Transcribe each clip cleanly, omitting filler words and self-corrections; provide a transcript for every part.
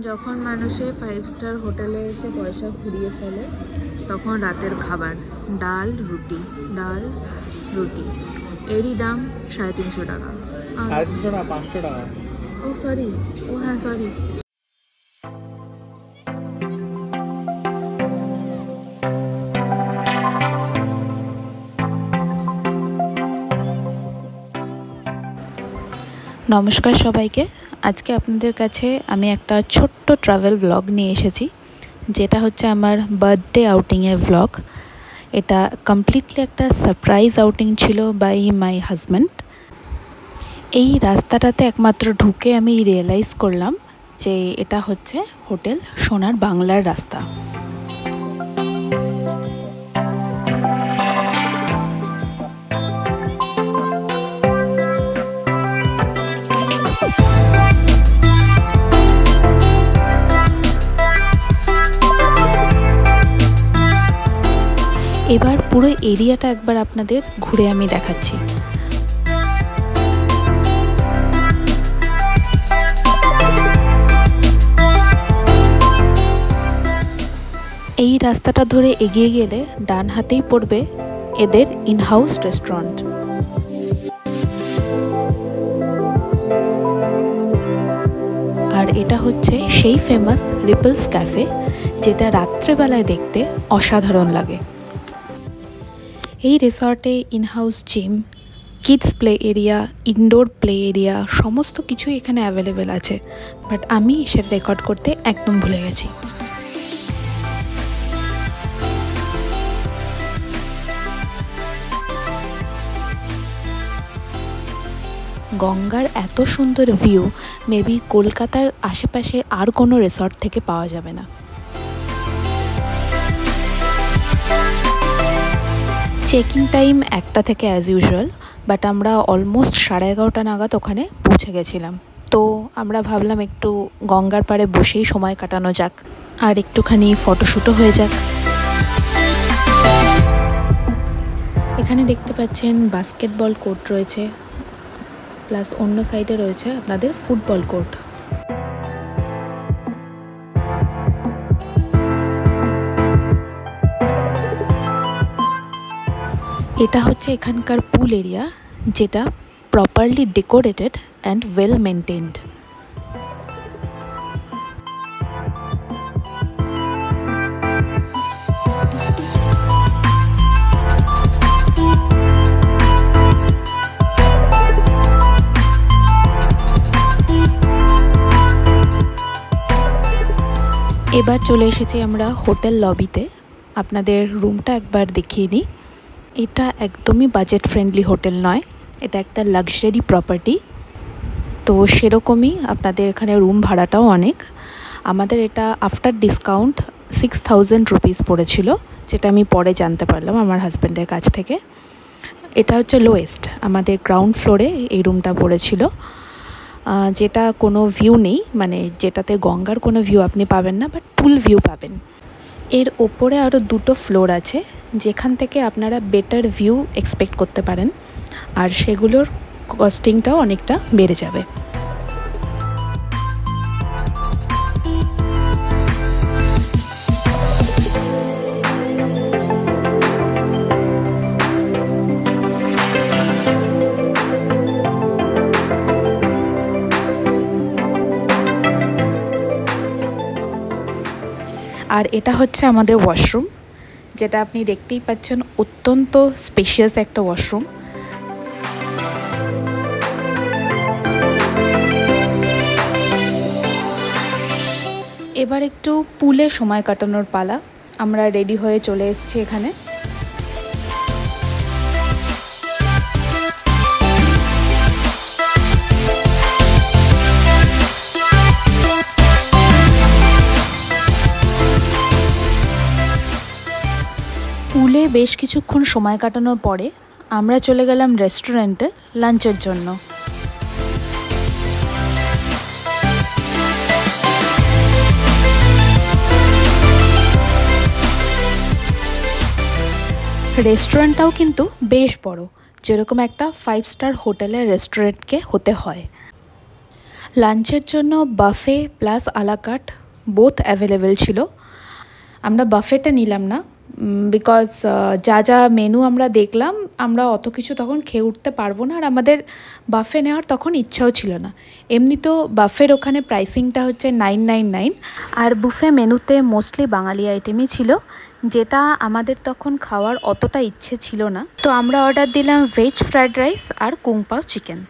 যখন মানুষে 5 স্টার হোটেলে এসে পয়সা ঘুরিয়ে ফেলে তখন রাতের খাবার ডাল রুটি এরই দাম 350 টাকা। 350 না 500 টাকা। ও সরি, ও হ্যাঁ সরি। নমস্কার সবাইকে। আজকে আপনাদের কাছে আমি একটা ছোট্ট ট্রাভেল ব্লগ নিয়ে এসেছি, যেটা হচ্ছে আমার বার্থডে আউটিংয়ের ব্লগ। এটা কমপ্লিটলি একটা সারপ্রাইজ আউটিং ছিল বাই মাই হাজব্যান্ড। এই রাস্তাটাতে একমাত্র ঢুকে আমি রিয়েলাইজ করলাম যে এটা হচ্ছে হোটেল সোনার বাংলার রাস্তা। এবার পুরো এরিয়াটা একবার আপনাদের ঘুরে আমি দেখাচ্ছি। এই রাস্তাটা ধরে এগিয়ে গেলে ডান হাতেই পড়বে এদের ইনহাউস রেস্টুরেন্ট। আর এটা হচ্ছে সেই ফেমাস রিপলস ক্যাফে, যেটা রাত্রেবেলায় দেখতে অসাধারণ লাগে। এই রিসর্টে in house gym, kids play area, indoor play area সমস্ত কিছুই এখানে অ্যাভেলেবেল আছে, বাট আমি সেটা রেকর্ড করতে একদম ভুলে গেছি। গঙ্গার এত সুন্দর ভিউ মেবি কলকাতার আশেপাশে আর কোনো রিসর্ট থেকে পাওয়া যাবে না। চেকিং টাইম 1টা থেকে অ্যাজ ইউজুয়াল, বাট আমরা অলমোস্ট 11:30 নাগাদ ওখানে পৌঁছে গেছিলাম। তো আমরা ভাবলাম একটু গঙ্গার পাড়ে বসেই সময় কাটানো যাক, আর একটুখানি ফটোশ্যুটও হয়ে যাক। এখানে দেখতে পাচ্ছেন বাস্কেটবল কোর্ট রয়েছে, প্লাস অন্য সাইডে রয়েছে আপনাদের ফুটবল কোর্ট। এটা হচ্ছে এখানকার পুল এরিয়া, যেটা properly decorated and well maintained. এবার চলে এসেছি আমরা হোটেল লবিতে। আপনাদের রুমটা একবার দেখিয়ে নিই। এটা একদমই বাজেট ফ্রেন্ডলি হোটেল নয়, এটা একটা লাক্সারি প্রপার্টি। তো সেরকমই আপনাদের এখানে রুম ভাড়াটাও অনেক। আমাদের এটা আফটার ডিসকাউন্ট 6000 রুপিস পড়েছিল, যেটা আমি পরে জানতে পারলাম আমার হাজব্যান্ডের কাছ থেকে। এটা হচ্ছে লোয়েস্ট, আমাদের গ্রাউন্ড ফ্লোরে এই রুমটা পড়েছিল, যেটা কোনো ভিউ নেই, মানে যেটাতে গঙ্গার কোনো ভিউ আপনি পাবেন না, বাট পুল ভিউ পাবেন। এর ওপরে আরও 2টো ফ্লোর আছে, যেখান থেকে আপনারা বেটার ভিউ এক্সপেক্ট করতে পারেন, আর সেগুলোর কস্টিংটাও অনেকটা বেড়ে যাবে। আর এটা হচ্ছে আমাদের ওয়াশরুম, যেটা আপনি দেখতেই পাচ্ছেন অত্যন্ত স্পেশিয়াস একটা ওয়াশরুম। এবার একটু পুলে সময় কাটানোর পালা। আমরা রেডি হয়ে চলে এসেছি এখানে। পুলে বেশ কিছুক্ষণ সময় কাটানোর পরে আমরা চলে গেলাম রেস্টুরেন্টে লাঞ্চের জন্য। রেস্টুরেন্টটাও কিন্তু বেশ বড়, যেরকম একটা 5 স্টার হোটেলের রেস্টুরেন্টকে হতে হয়। লাঞ্চের জন্য বাফে প্লাস আলাকাট বোথ অ্যাভেলেবেল ছিল। আমরা বাফেটা নিলাম না, বিকজ যা যা মেনু আমরা দেখলাম আমরা অত কিছু তখন খেয়ে উঠতে পারবো না, আর আমাদের বাফে নেওয়ার তখন ইচ্ছাও ছিল না। এমনিতেও বাফের ওখানে প্রাইসিংটা হচ্ছে 999, আর বুফে মেনুতে মোস্টলি বাঙালি আইটেমই ছিল, যেটা আমাদের তখন খাওয়ার অতটা ইচ্ছে ছিল না। তো আমরা অর্ডার দিলাম ভেজ ফ্রায়েড রাইস আর কুং পাও চিকেন,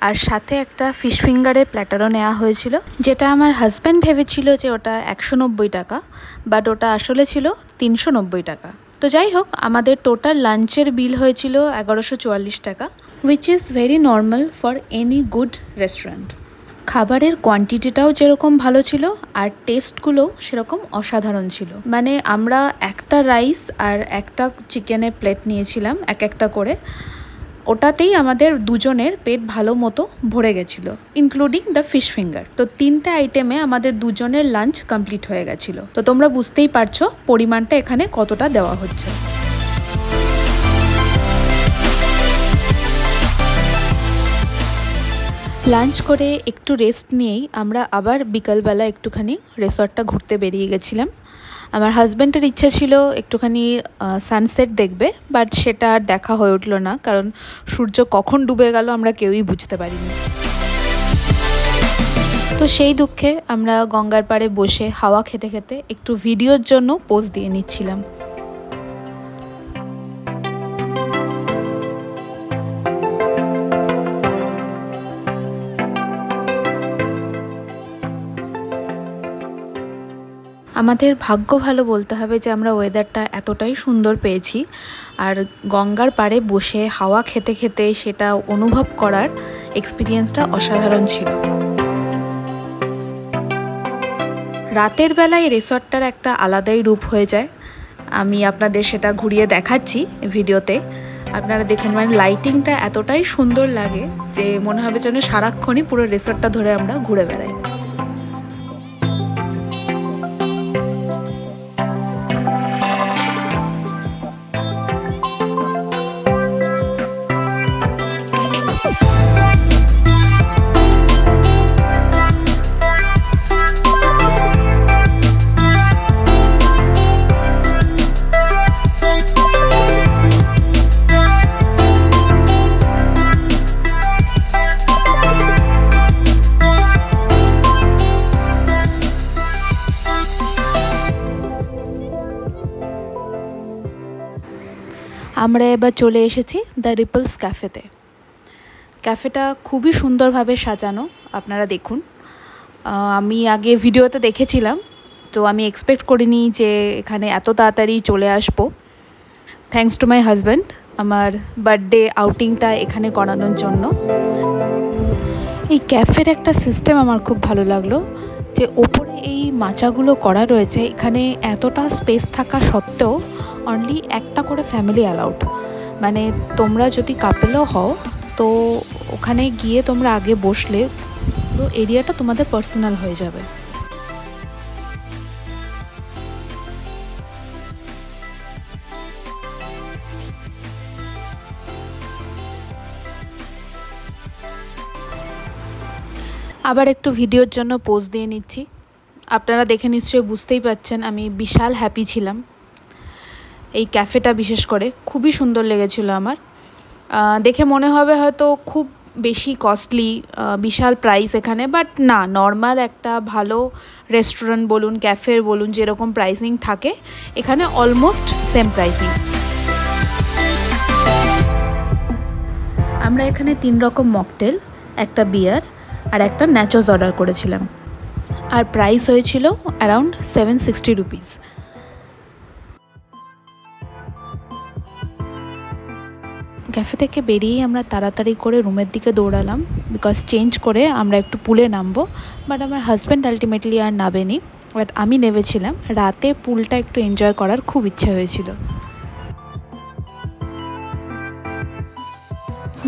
আর সাথে একটা ফিশ ফিঙ্গারের প্ল্যাটারও নেওয়া হয়েছিল, যেটা আমার হাজব্যান্ড ভেবেছিল যে ওটা 190 টাকা, বাট ওটা আসলে ছিল 390 টাকা। তো যাই হোক, আমাদের টোটাল লাঞ্চের বিল হয়েছিল 1144 টাকা, which is very normal for any good restaurant. খাবারের কোয়ান্টিটিটাও যেরকম ভালো ছিল আর টেস্টগুলোও সেরকম অসাধারণ ছিল। মানে আমরা একটা রাইস আর একটা চিকেনের প্লেট নিয়েছিলাম এক একটা করে, ওটাতেই আমাদের দুজনের পেট ভালো মতো ভরে গেছিলো, ইনক্লুডিং দ্য ফিশ ফিঙ্গার। তো 3টে আইটেমে আমাদের দুজনের লাঞ্চ কমপ্লিট হয়ে গেছিলো। তো তোমরা বুঝতেই পারছো পরিমাণটা এখানে কতটা দেওয়া হচ্ছে। লাঞ্চ করে একটু রেস্ট নিয়েই আমরা আবার বিকালবেলা একটুখানি রিসর্টটা ঘুরতে বেরিয়ে গেছিলাম। আমার হাজব্যান্ডের ইচ্ছা ছিল একটুখানি সানসেট দেখবে, বাট সেটা আর দেখা হয়ে উঠলো না, কারণ সূর্য কখন ডুবে গেল আমরা কেউই বুঝতে পারিনি। তো সেই দুঃখে আমরা গঙ্গার পাড়ে বসে হাওয়া খেতে খেতে একটু ভিডিওর জন্য পোজ দিয়ে নিচ্ছিলাম। আমাদের ভাগ্য ভালো বলতে হবে যে আমরা ওয়েদারটা এতটাই সুন্দর পেয়েছি, আর গঙ্গার পাড়ে বসে হাওয়া খেতে খেতে সেটা অনুভব করার এক্সপিরিয়েন্সটা অসাধারণ ছিল। রাতের বেলায় রিসর্টটার একটা আলাদাই রূপ হয়ে যায়, আমি আপনাদের সেটা ঘুরিয়ে দেখাচ্ছি ভিডিওতে। আপনারা দেখুন, মানে লাইটিংটা এতটাই সুন্দর লাগে যে মনে হবে যেন সারাক্ষণই পুরো রিসর্টটা ধরে আমরা ঘুরে বেড়াই। আমরা এবার চলে এসেছি দ্য রিপলস ক্যাফেতে। ক্যাফেটা খুবই সুন্দরভাবে সাজানো, আপনারা দেখুন। আমি আগে ভিডিওতে দেখেছিলাম, তো আমি এক্সপেক্ট করিনি যে এখানে এত তাড়াতাড়ি চলে আসবো। থ্যাঙ্কস টু মাই হাজব্যান্ড আমার বার্থডে আউটিংটা এখানে করানোর জন্য। এই ক্যাফের একটা সিস্টেম আমার খুব ভালো লাগলো, যে ওপরে এই মাচাগুলো করা রয়েছে, এখানে এতটা স্পেস থাকা সত্ত্বেও অনলি একটা করে ফ্যামিলি অ্যালাউড। মানে তোমরা যদি কাপেলও হও তো ওখানে গিয়ে তোমরা আগে বসলে পুরো এরিয়াটা তোমাদের পার্সোনাল হয়ে যাবে। আবার একটু ভিডিওর জন্য পোজ দিয়ে নিচ্ছি। আপনারা দেখে নিশ্চয়ই বুঝতেই পারছেন আমি বিশাল হ্যাপি ছিলাম। এই ক্যাফেটা বিশেষ করে খুবই সুন্দর লেগেছিল আমার। দেখে মনে হবে হয়তো খুব বেশি কস্টলি, বিশাল প্রাইস এখানে, বাট না, নর্মাল একটা ভালো রেস্টুরেন্ট বলুন, ক্যাফের বলুন, যেরকম প্রাইসিং থাকে এখানে অলমোস্ট সেম প্রাইসিং। আমরা এখানে 3 রকম মকটেল, একটা বিয়ার আর একটা ন্যাচোস অর্ডার করেছিলাম, আর প্রাইস হয়েছিল অ্যারাউন্ড 760 রুপিস। ক্যাফে থেকে বেরিয়েই আমরা তাড়াতাড়ি করে রুমের দিকে দৌড়ালাম, বিকজ চেঞ্জ করে আমরা একটু পুলে নামবো। বাট আমার হাজব্যান্ড আলটিমেটলি আর নামেনি, বাট আমি নেমেছিলাম। রাতে পুলটা একটু এনজয় করার খুব ইচ্ছে হয়েছিল।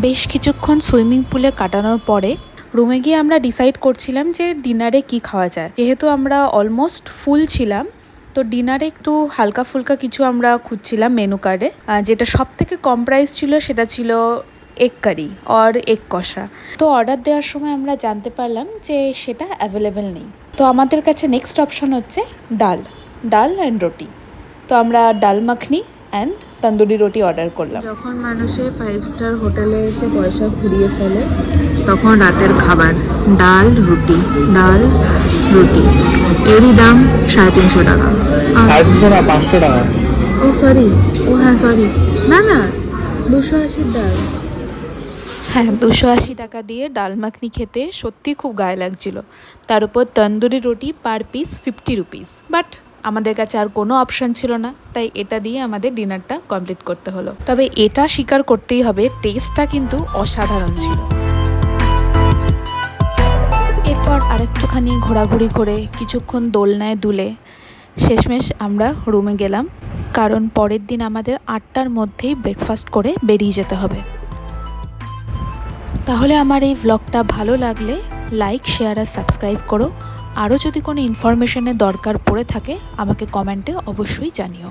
বেশ কিছুক্ষণ সুইমিং পুলে কাটানোর পরে রুমে গিয়ে আমরা ডিসাইড করছিলাম যে ডিনারে কি খাওয়া যায়। যেহেতু আমরা অলমোস্ট ফুল ছিলাম, তো ডিনারে একটু হালকা ফুলকা কিছু আমরা খুঁজছিলাম মেনু কার্ডে। যেটা সব থেকে কম প্রাইস ছিল সেটা ছিল এগ কারি আর এগ কষা। তো অর্ডার দেওয়ার সময় আমরা জানতে পারলাম যে সেটা অ্যাভেলেবেল নেই। তো আমাদের কাছে নেক্সট অপশন হচ্ছে ডাল অ্যান্ড রুটি। তো আমরা ডাল মাখনি অ্যান্ড তন্দুরি রুটি অর্ডার করলাম। যখন মানুষে 5 স্টার হোটেলে এসে পয়সা ফুরিয়ে ফেলে তখন রাতের খাবার ডাল রুটি এরই দাম 350 টাকা। 350 না 500 টাকা। ও হ্যাঁ সরি, না 280 ডাল। হ্যাঁ, 280 টাকা দিয়ে ডাল মাখনি খেতে সত্যি খুব গায়ে লাগছিল। তার উপর তন্দুরি রুটি পার পিস 50 রুপিস। বাট আমাদের কাছে আর কোনো অপশান ছিল না, তাই এটা দিয়ে আমাদের ডিনারটা কমপ্লিট করতে হলো। তবে এটা স্বীকার করতেই হবে, টেস্টটা কিন্তু অসাধারণ ছিল। এরপর আরেকটুখানি ঘোরাঘুরি করে কিছুক্ষণ দোলনায় দুলে শেষমেশ আমরা রুমে গেলাম, কারণ পরের দিন আমাদের 8টার মধ্যেই ব্রেকফাস্ট করে বেরিয়ে যেতে হবে। তাহলে আমার এই ভ্লগটা ভালো লাগলে লাইক, শেয়ার আর সাবস্ক্রাইব করো। আরও যদি কোনো ইনফরমেশনের দরকার পড়ে থাকে আমাকে কমেন্টে অবশ্যই জানিও।